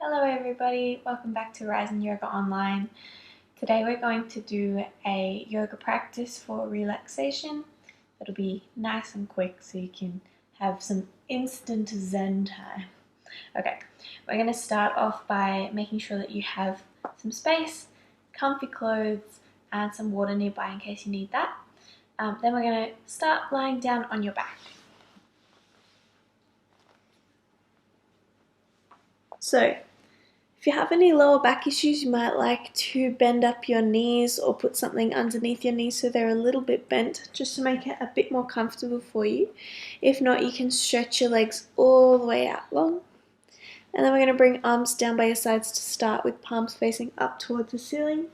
Hello everybody, welcome back to Rise in Yoga Online. Today we're going to do a yoga practice for relaxation. It'll be nice and quick so you can have some instant Zen time. Okay, we're going to start off by making sure that you have some space, comfy clothes and some water nearby in case you need that. Then we're going to start lying down on your back. So, if you have any lower back issues, you might like to bend up your knees or put something underneath your knees so they're a little bit bent, just to make it a bit more comfortable for you. If not, you can stretch your legs all the way out long. And then we're going to bring arms down by your sides to start, with palms facing up towards the ceiling.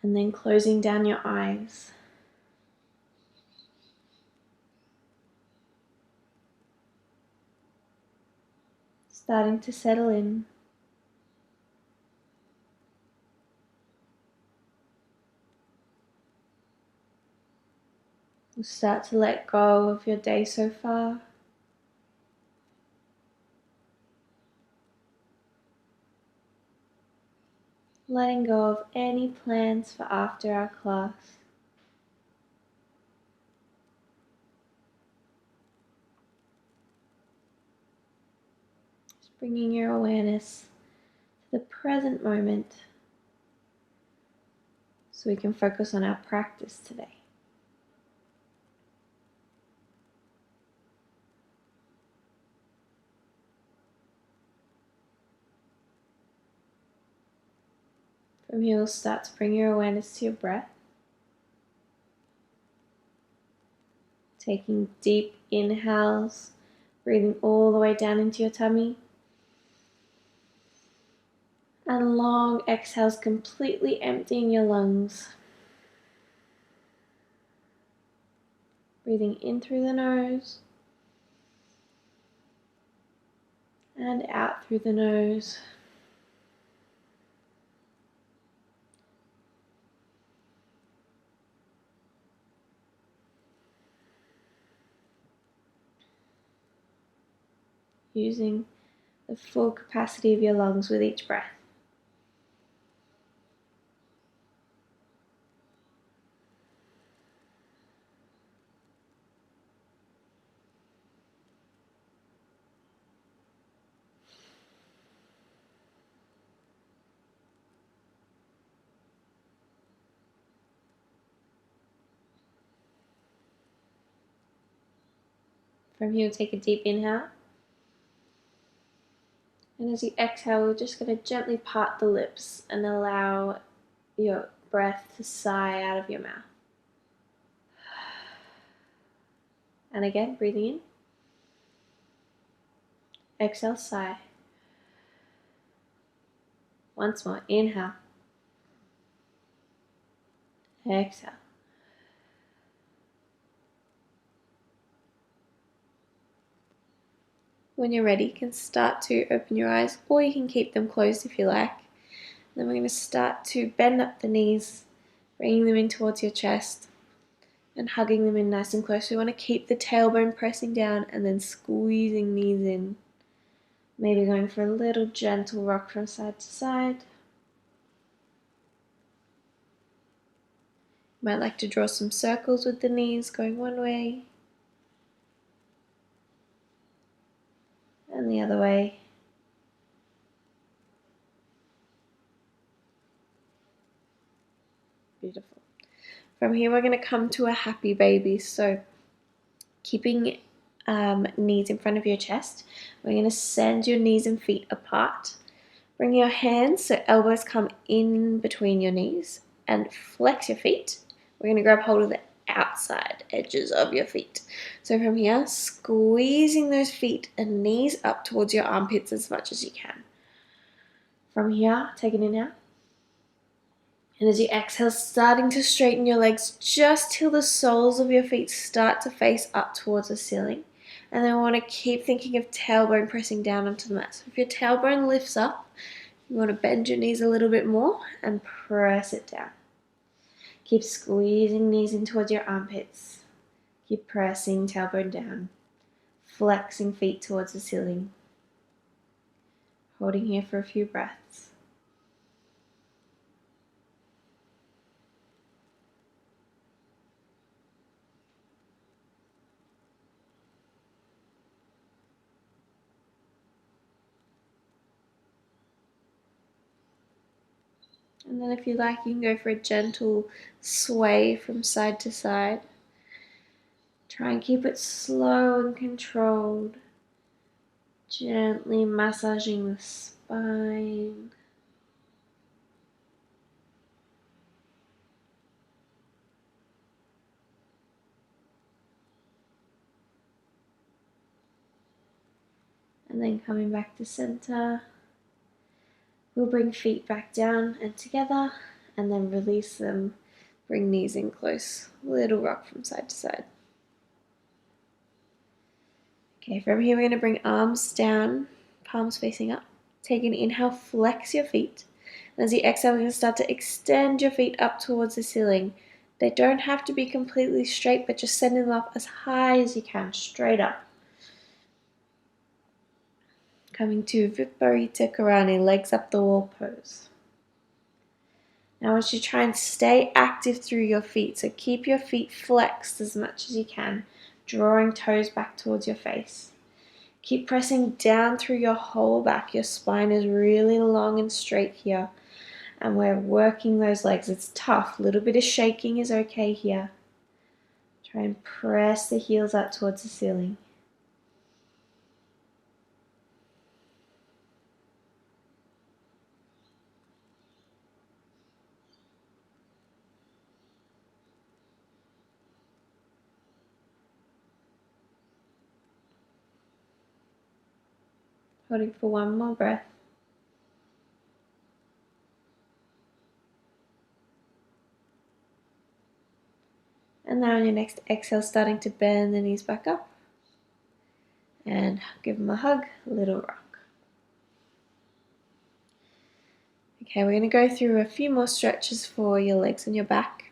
And then closing down your eyes. Starting to settle in. You'll start to let go of your day so far. Letting go of any plans for after our class. Just bringing your awareness to the present moment so we can focus on our practice today. From here, we'll start to bring your awareness to your breath. Taking deep inhales, breathing all the way down into your tummy. And long exhales, completely emptying your lungs. Breathing in through the nose. And out through the nose. Using the full capacity of your lungs with each breath. From here, take a deep inhale. And as you exhale, we're just going to gently part the lips and allow your breath to sigh out of your mouth. And again, breathing in. Exhale, sigh. Once more, inhale. Exhale. When you're ready, you can start to open your eyes, or you can keep them closed if you like. Then we're going to start to bend up the knees, bringing them in towards your chest and hugging them in nice and close. We want to keep the tailbone pressing down and then squeezing knees in. Maybe going for a little gentle rock from side to side. You might like to draw some circles with the knees, going one way and the other way. Beautiful. From here, we're going to come to a happy baby. So keeping knees in front of your chest, we're going to send your knees and feet apart. Bring your hands so elbows come in between your knees and flex your feet. We're going to grab hold of the outside edges of your feet. So from here, squeezing those feet and knees up towards your armpits as much as you can. From here, take an inhale. And as you exhale, starting to straighten your legs just till the soles of your feet start to face up towards the ceiling. And then we want to keep thinking of tailbone pressing down onto the mat. So if your tailbone lifts up, you want to bend your knees a little bit more and press it down. Keep squeezing knees in towards your armpits. Keep pressing tailbone down. Flexing feet towards the ceiling. Holding here for a few breaths. And then if you like, you can go for a gentle sway from side to side. Try and keep it slow and controlled. Gently massaging the spine. And then coming back to center. We'll bring feet back down and together, and then release them. Bring knees in close. Little rock from side to side. Okay, from here we're going to bring arms down, palms facing up. Take an inhale, flex your feet. And as you exhale, we're going to start to extend your feet up towards the ceiling. They don't have to be completely straight, but just send them up as high as you can, straight up. Coming to Viparita Karani, legs up the wall pose. Now I want you to try and stay active through your feet. So keep your feet flexed as much as you can, drawing toes back towards your face. Keep pressing down through your whole back. Your spine is really long and straight here. And we're working those legs. It's tough. A little bit of shaking is okay here. Try and press the heels up towards the ceiling. Holding for one more breath. And now on your next exhale, starting to bend the knees back up. And give them a hug, little rock. Okay, we're going to go through a few more stretches for your legs and your back.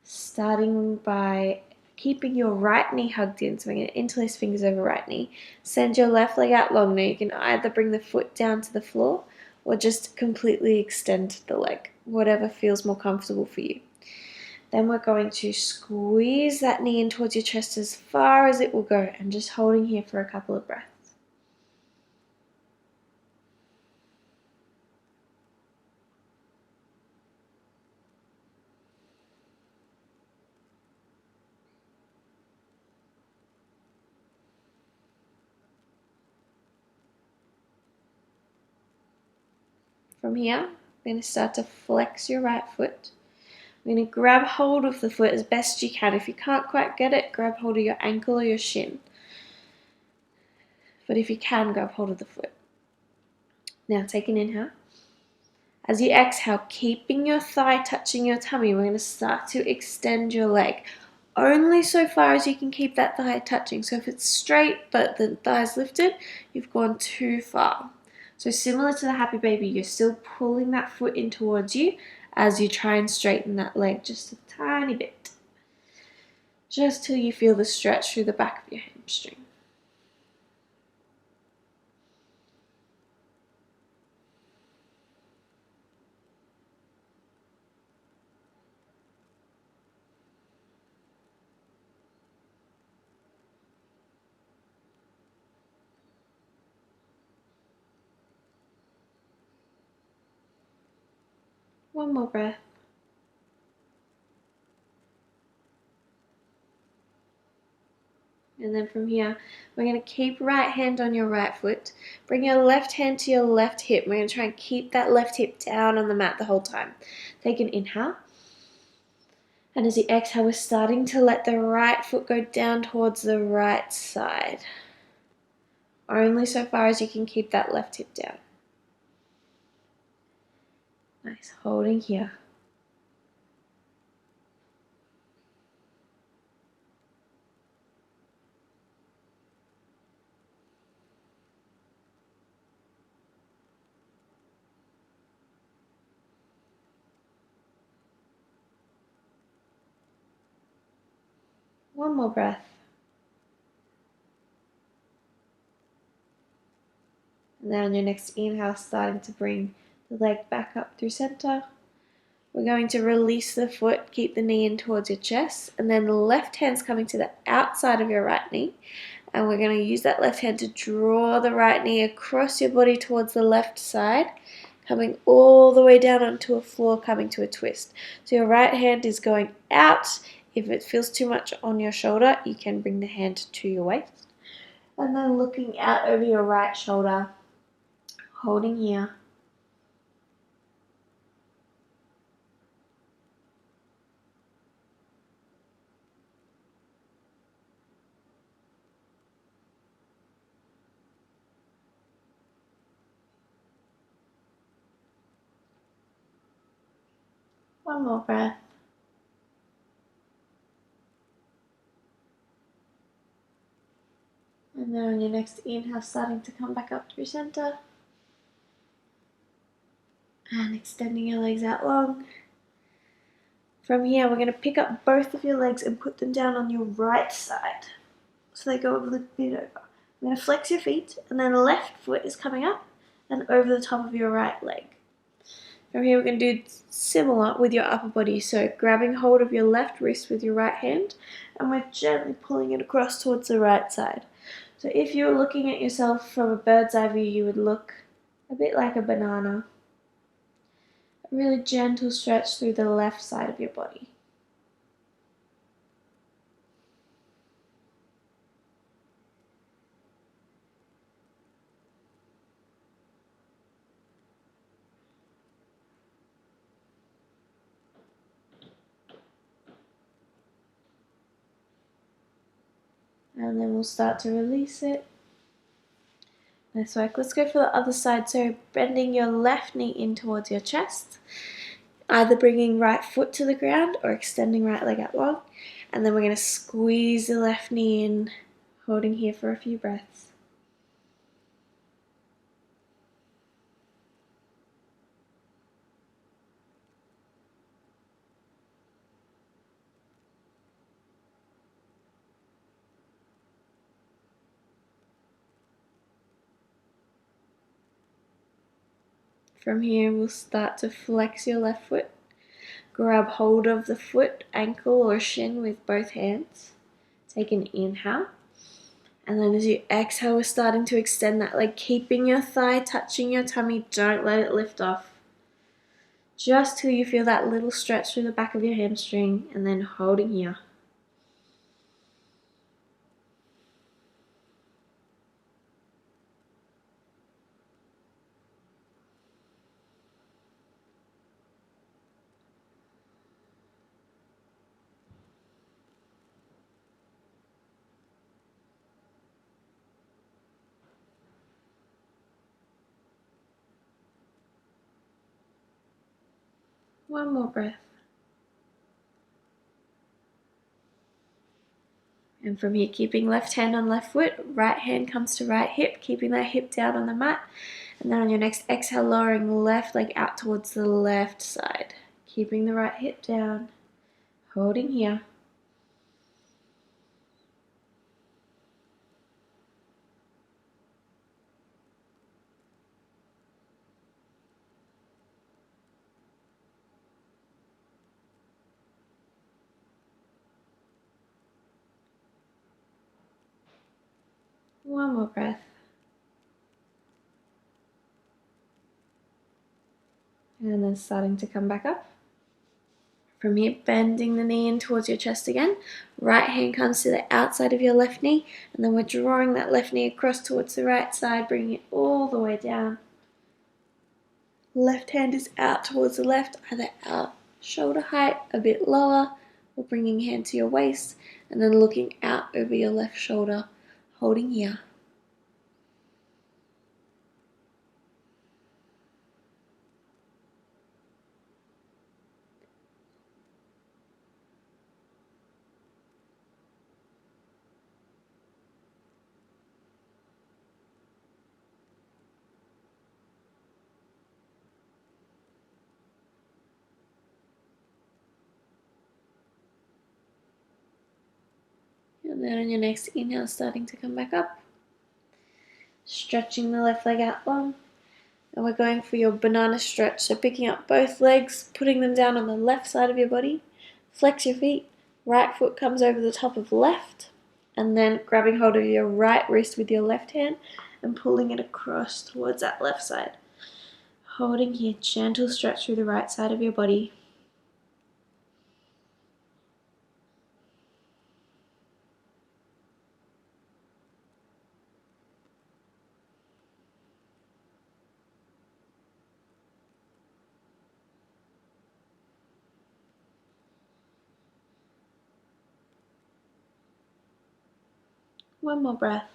Starting by keeping your right knee hugged in. So we're going to interlace fingers over right knee. Send your left leg out long. Now you can either bring the foot down to the floor or just completely extend the leg. Whatever feels more comfortable for you. Then we're going to squeeze that knee in towards your chest as far as it will go. And just holding here for a couple of breaths. From here, we're going to start to flex your right foot. We're going to grab hold of the foot as best you can. If you can't quite get it, grab hold of your ankle or your shin. But if you can, grab hold of the foot. Now take an inhale. As you exhale, keeping your thigh touching your tummy, we're going to start to extend your leg. Only so far as you can keep that thigh touching. So if it's straight but the thigh is lifted, you've gone too far. So similar to the happy baby, you're still pulling that foot in towards you as you try and straighten that leg just a tiny bit. Just till you feel the stretch through the back of your hamstring. One more breath. And then from here, we're going to keep right hand on your right foot. Bring your left hand to your left hip. We're going to try and keep that left hip down on the mat the whole time. Take an inhale. And as you exhale, we're starting to let the right foot go down towards the right side. Only so far as you can keep that left hip down. Nice, holding here. One more breath. And And then on your next inhale, starting to bring the leg back up through center. We're going to release the foot, keep the knee in towards your chest, and then the left hand's coming to the outside of your right knee. And we're going to use that left hand to draw the right knee across your body towards the left side, coming all the way down onto a floor, coming to a twist. So your right hand is going out. If it feels too much on your shoulder, you can bring the hand to your waist. And then looking out over your right shoulder, holding here. One more breath. And then on your next inhale, starting to come back up through center. And extending your legs out long. From here, we're going to pick up both of your legs and put them down on your right side. So they go a little bit over. I'm going to flex your feet, and then the left foot is coming up and over the top of your right leg. From here, we're going to do similar with your upper body. So grabbing hold of your left wrist with your right hand, and we're gently pulling it across towards the right side. So if you were looking at yourself from a bird's eye view, you would look a bit like a banana. A really gentle stretch through the left side of your body. And then we'll start to release it. Nice work. Let's go for the other side. So bending your left knee in towards your chest. Either bringing right foot to the ground or extending right leg out long. And then we're going to squeeze the left knee in, holding here for a few breaths. From here, we'll start to flex your left foot. Grab hold of the foot, ankle, or shin with both hands. Take an inhale. And then as you exhale, we're starting to extend that leg, keeping your thigh touching your tummy. Don't let it lift off. Just till you feel that little stretch through the back of your hamstring, and then holding here. One more breath. And from here, keeping left hand on left foot, right hand comes to right hip, keeping that hip down on the mat. And then on your next exhale, lowering left leg out towards the left side. Keeping the right hip down, holding here. One more breath. And then starting to come back up. From here, bending the knee in towards your chest again. Right hand comes to the outside of your left knee. And then we're drawing that left knee across towards the right side, bringing it all the way down. Left hand is out towards the left, either out shoulder height, a bit lower, or bringing hand to your waist. And then looking out over your left shoulder, holding here. And then on your next inhale, starting to come back up. Stretching the left leg out long. And we're going for your banana stretch. So picking up both legs, putting them down on the left side of your body. Flex your feet. Right foot comes over the top of left. And then grabbing hold of your right wrist with your left hand and pulling it across towards that left side. Holding here, gentle stretch through the right side of your body. One more breath.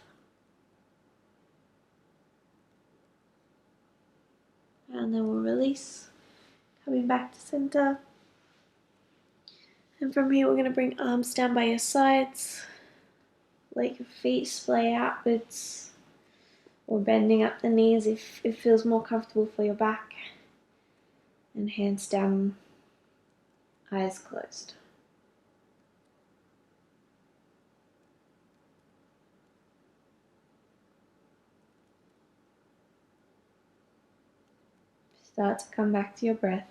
And then we'll release, coming back to center. And from here, we're going to bring arms down by your sides. Let your feet splay outwards, or bending up the knees if it feels more comfortable for your back. And hands down, eyes closed. Start to come back to your breath.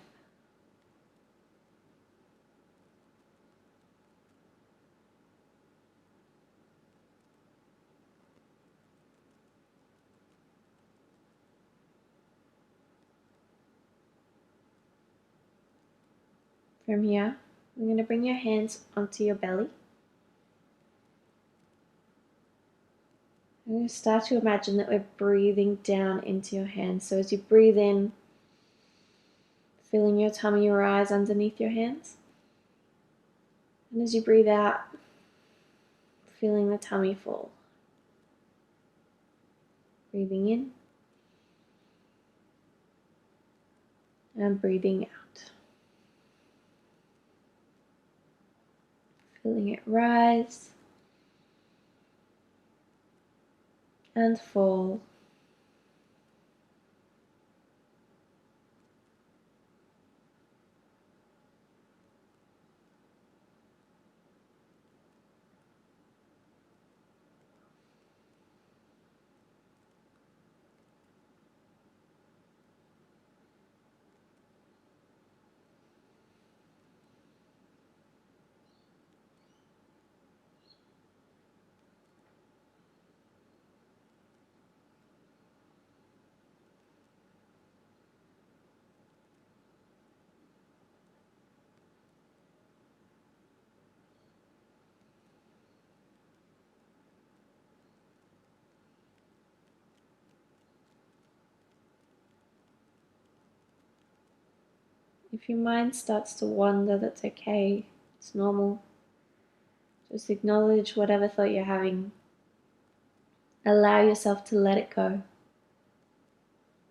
From here, we're going to bring your hands onto your belly. I'm going to start to imagine that we're breathing down into your hands. So as you breathe in, feeling your tummy rise underneath your hands. And as you breathe out, feeling the tummy fall. Breathing in and breathing out. Feeling it rise and fall. If your mind starts to wander, that's okay. It's normal. Just acknowledge whatever thought you're having. Allow yourself to let it go.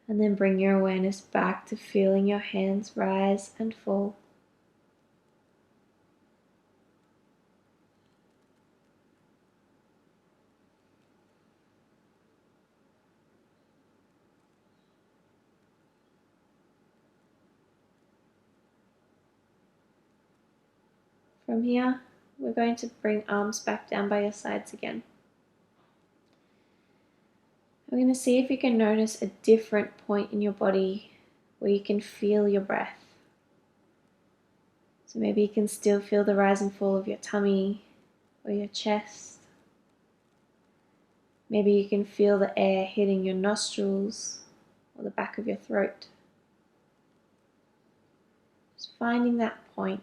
And then bring your awareness back to feeling your hands rise and fall. From here, we're going to bring arms back down by your sides again. We're going to see if you can notice a different point in your body where you can feel your breath. So maybe you can still feel the rise and fall of your tummy or your chest. Maybe you can feel the air hitting your nostrils or the back of your throat. Just finding that point,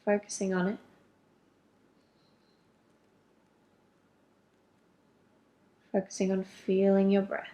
focusing on it. Focusing on feeling your breath.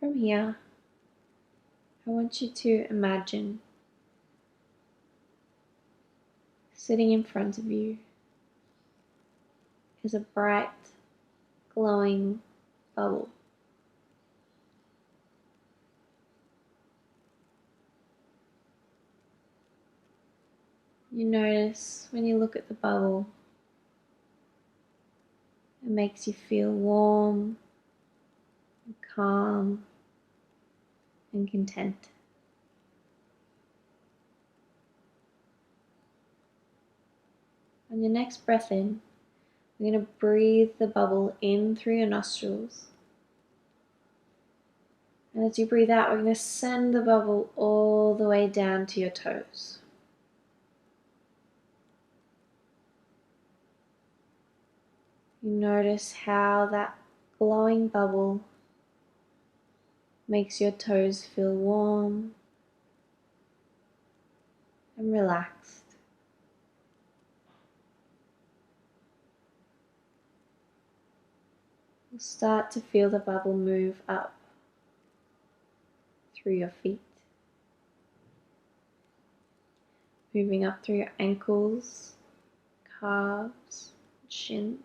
From here, I want you to imagine sitting in front of you is a bright, glowing bubble. You notice when you look at the bubble, it makes you feel warm, and calm, and content. On your next breath in, we're going to breathe the bubble in through your nostrils. And as you breathe out, we're going to send the bubble all the way down to your toes. You notice how that glowing bubble makes your toes feel warm and relaxed. You'll start to feel the bubble move up through your feet, moving up through your ankles, calves, shins,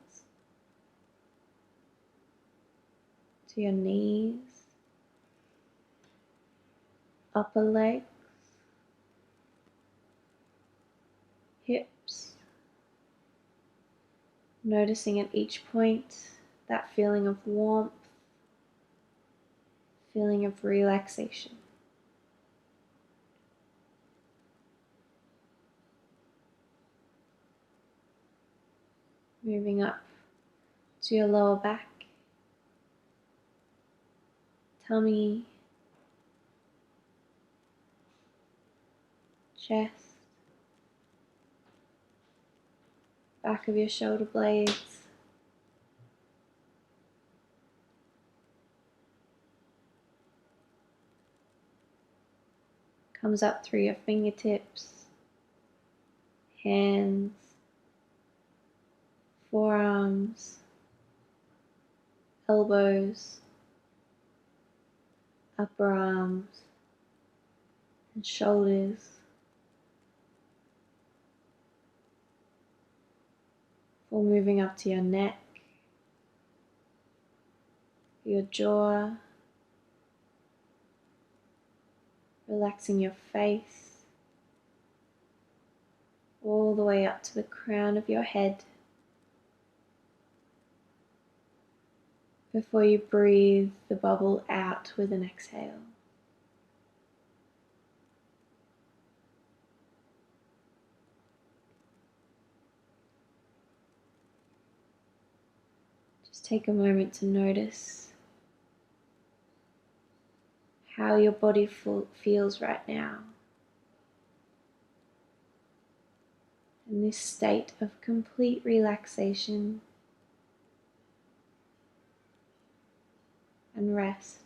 to your knees, upper legs, hips, noticing at each point that feeling of warmth, feeling of relaxation. Moving up to your lower back, tummy, chest, back of your shoulder blades, comes up through your fingertips, hands, forearms, elbows, upper arms, and shoulders. Before moving up to your neck, your jaw, relaxing your face, all the way up to the crown of your head. Before you breathe the bubble out with an exhale. Just take a moment to notice how your body feels right now. In this state of complete relaxation and rest.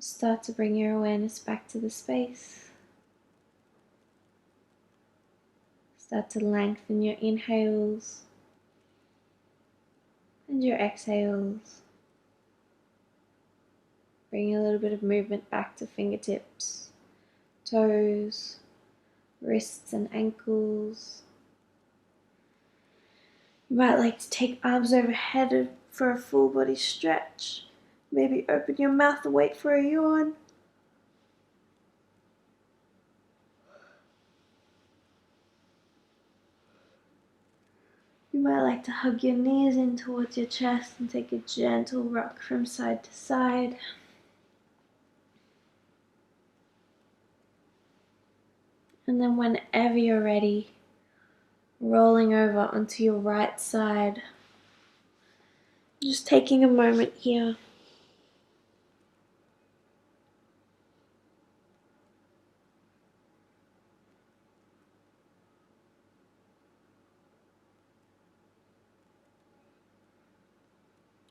Start to bring your awareness back to the space. Start to lengthen your inhales and your exhales. Bring a little bit of movement back to fingertips, toes, wrists and ankles. You might like to take arms overhead for a full body stretch. Maybe open your mouth and wait for a yawn. You You might like to hug your knees in towards your chest and take a gentle rock from side to side. And then whenever you're ready, rolling over onto your right side. Just taking a moment here.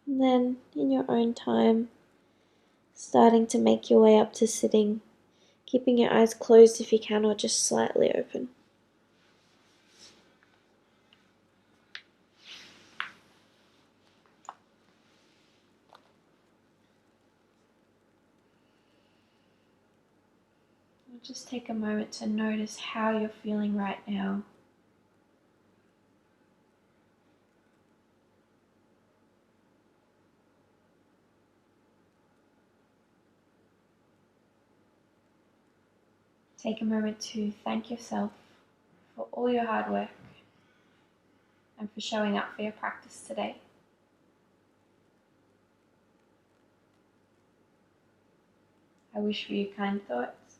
And then, in your own time, starting to make your way up to sitting, keeping your eyes closed if you can, or just slightly open. Just take a moment to notice how you're feeling right now. Take a moment to thank yourself for all your hard work and for showing up for your practice today. I wish for you kind thoughts,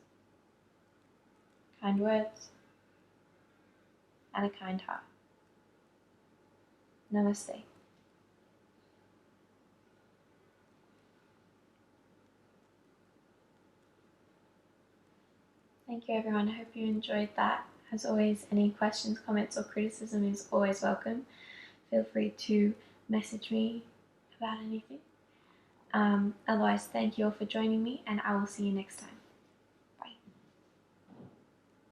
kind words, and a kind heart. Namaste. Thank you, everyone. I hope you enjoyed that. As always, any questions, comments, or criticism is always welcome. Feel free to message me about anything. Otherwise, thank you all for joining me, and I will see you next time.